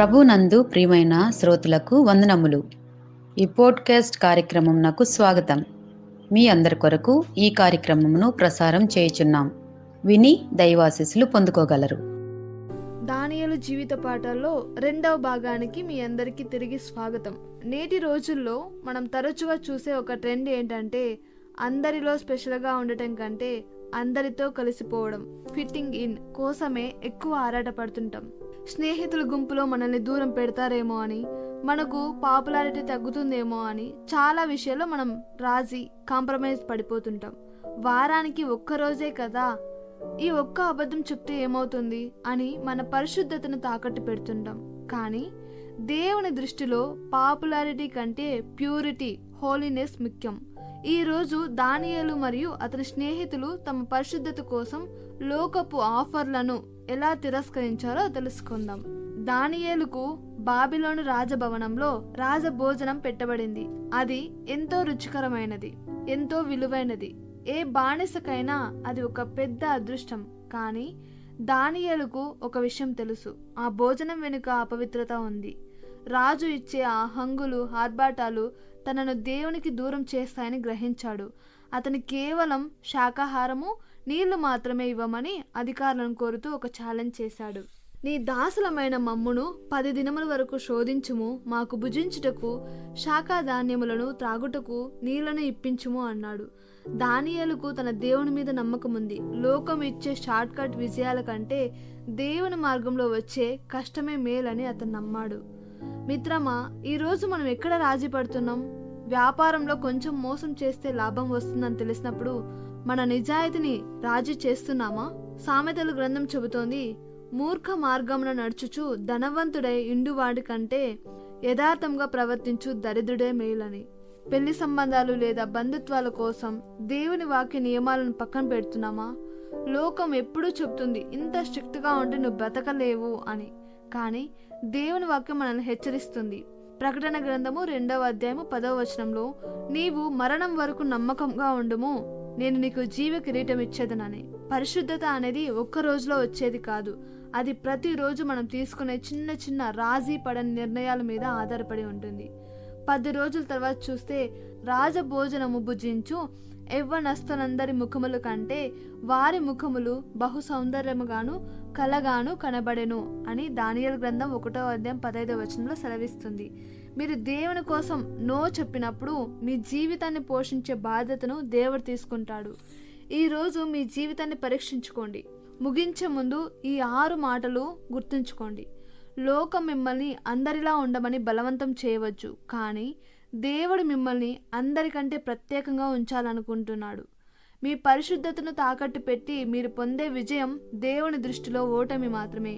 ప్రభునందు ప్రియమైన శ్రోతలకు వందనములు. ఈ పోడ్కాస్ట్ కార్యక్రమం నాకు స్వాగతం. మీ అందరి కొరకు ఈ కార్యక్రమమును ప్రసారం చేయుచున్నాం. విని దైవాశీస్సులు పొందుకోగలరు. దానియేలు జీవిత పాఠాల్లో 2వ భాగానికి మీ అందరికీ తిరిగి స్వాగతం. నేటి రోజుల్లో మనం తరచుగా చూసే ఒక ట్రెండ్ ఏంటంటే, అందరిలో స్పెషల్గా ఉండటం కంటే అందరితో కలిసిపోవడం, ఫిట్టింగ్ ఇన్ కోసమే ఎక్కువ ఆరాటపడుతుంటాం. స్నేహితుల గుంపులో మనల్ని దూరం పెడతారేమో అని, మనకు పాపులారిటీ తగ్గుతుందేమో అని చాలా విషయాల్లో మనం కాంప్రమైజ్ పడిపోతుంటాం. వారానికి ఒక్కరోజే కదా, ఈ ఒక్క అబద్ధం చెప్తే ఏమవుతుంది అని మన పరిశుద్ధతను తాకట్టు పెడుతుంటాం. కానీ దేవుని దృష్టిలో పాపులారిటీ కంటే ప్యూరిటీ, హోలీనెస్ ముఖ్యం. ఈ రోజు దానియేలు మరియు అతని స్నేహితులు తమ పరిశుద్ధత కోసం లోకపు ఆఫర్లను ఎలా తిరస్కరించారో తెలుసుకుందాం. దానియేలుకు బాబిలోను రాజభవనంలో రాజభోజనం పెట్టబడింది. అది ఎంతో రుచికరమైనది, ఎంతో విలువైనది. ఏ బానిసకైనా అది ఒక పెద్ద అదృష్టం. కానీ దానియేలుకు ఒక విషయం తెలుసు, ఆ భోజనం వెనుక అపవిత్రత ఉంది. రాజు ఇచ్చే ఆ హంగులు, ఆర్భాటాలు తనను దేవునికి దూరం చేస్తాయని గ్రహించాడు. అతను కేవలం శాకాహారము, నీళ్లు మాత్రమే ఇవ్వమని అధికారులను కోరుతూ ఒక ఛాలెంజ్ చేశాడు. నీ దాసులమైన మమ్మును 10 దినముల వరకు శోధించుము, మాకు భుజించుటకు శాకాధాన్యములను, త్రాగుటకు నీళ్లను ఇప్పించుము అన్నాడు. దానియేలుకు తన దేవుని మీద నమ్మకముంది. లోకం ఇచ్చే షార్ట్ కట్ విజయాల కంటే దేవుని మార్గంలో వచ్చే కష్టమే మేలని అతను నమ్మాడు. మిత్రమా, ఈరోజు మనం ఎక్కడ రాజీ పడుతున్నాం? వ్యాపారంలో కొంచెం మోసం చేస్తే లాభం వస్తుందని తెలిసినప్పుడు మన నిజాయితీని రాజీ చేస్తున్నామా? సామెతల గ్రంథం చెబుతోంది, మూర్ఖ మార్గమున నడుచుచు ధనవంతుడై ఇండువాడి కంటే యథార్థంగా ప్రవర్తించు దరిద్రుడే మేలని. పెళ్లి సంబంధాలు లేదా బంధుత్వాల కోసం దేవుని వాక్య నియమాలను పక్కన పెడుతున్నామా? లోకం ఎప్పుడూ చెబుతుంది, ఇంత స్ట్రిక్ట్గా ఉంటే నువ్వు బ్రతకలేవు అని. కానీ దేవుని వాక్యం మనల్ని హెచ్చరిస్తుంది. ప్రకటన గ్రంథము 2వ అధ్యాయము 10వ వచనంలో, నీవు మరణం వరకు నమ్మకంగా ఉండుము, నేను నీకు జీవ కిరీటం ఇచ్చేదనని. పరిశుద్ధత అనేది ఒక్క రోజులో వచ్చేది కాదు. అది ప్రతిరోజు మనం తీసుకునే చిన్న చిన్న రాజీ పడని నిర్ణయాల మీద ఆధారపడి ఉంటుంది. 10 రోజుల తర్వాత చూస్తే, రాజభోజనము భుజించు యవ్వనస్తులందరి ముఖముల కంటే వారి ముఖములు బహు సౌందర్యముగాను కలగాను కనబడెను అని దానియేలు గ్రంథం 1వ అధ్యాయం 15వ వచనంలో సెలవిస్తుంది. మీరు దేవుని కోసం నో చెప్పినప్పుడు మీ జీవితాన్ని పోషించే బాధ్యతను దేవుడు తీసుకుంటాడు. ఈరోజు మీ జీవితాన్ని పరీక్షించుకోండి. ముగించే ముందు ఈ 6 మాటలు గుర్తుంచుకోండి. లోకం మిమ్మల్ని అందరిలా ఉండమని బలవంతం చేయవచ్చు, కానీ దేవుడు మిమ్మల్ని అందరికంటే ప్రత్యేకంగా ఉంచాలనుకుంటున్నాడు. మీ పరిశుద్ధతను తాకట్టు పెట్టి మీరు పొందే విజయం దేవుని దృష్టిలో ఓటమి మాత్రమే.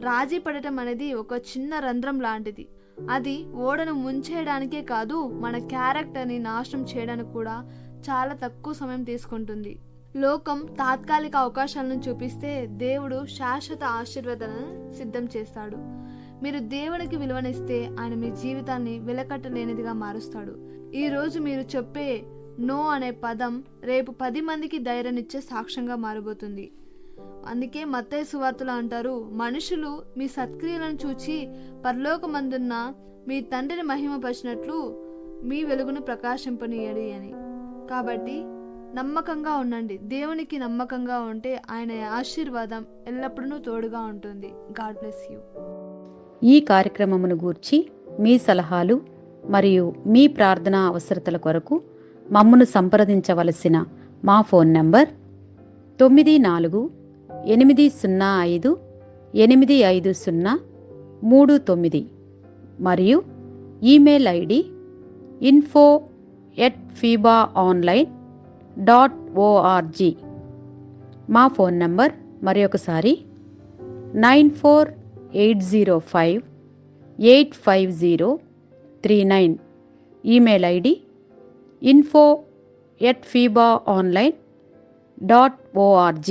రాజీ పడటం అనేది ఒక చిన్న రంధ్రం లాంటిది. అది ఓడను ముంచేయడానికే కాదు, మన క్యారెక్టర్ని నాశనం చేయడానికి కూడా చాలా తక్కువ సమయం తీసుకుంటుంది. లోకం తాత్కాలిక అవకాశాలను చూపిస్తే దేవుడు శాశ్వత ఆశీర్వాదాలను సిద్ధం చేస్తాడు. మీరు దేవునికి విలువనిస్తే ఆయన మీ జీవితాన్ని వెలకట్టలేనిదిగా మారుస్తాడు. ఈరోజు మీరు చెప్పే నో అనే పదం రేపు 10 మందికి ధైర్యాన్నిచ్చే సాక్ష్యంగా మారబోతుంది. అందుకే మత్తయి సువార్తలో అంటారు, మనుషులు మీ సత్క్రియలను చూచి పరలోకమందున్న మీ తండ్రిని మహిమపరిచినట్లు మీ వెలుగును ప్రకాశింపనీయడి అని. కాబట్టి నమ్మకంగా ఉండండి. దేవునికి నమ్మకంగా ఉంటే ఆయన ఆశీర్వాదం ఎల్లప్పుడూ తోడుగా ఉంటుంది. God bless you. ఈ కార్యక్రమమును గూర్చి మీ సలహాలు మరియు మీ ప్రార్థనా అవసరతల కొరకు మమ్మను సంప్రదించవలసిన మా ఫోన్ నంబర్ 9480585039 మరియు ఈమెయిల్ ఐడి info@fibaonline.org. మా ఫోన్ నంబర్ మరొకసారి 9480585039. Email ID info@fibaonline.org.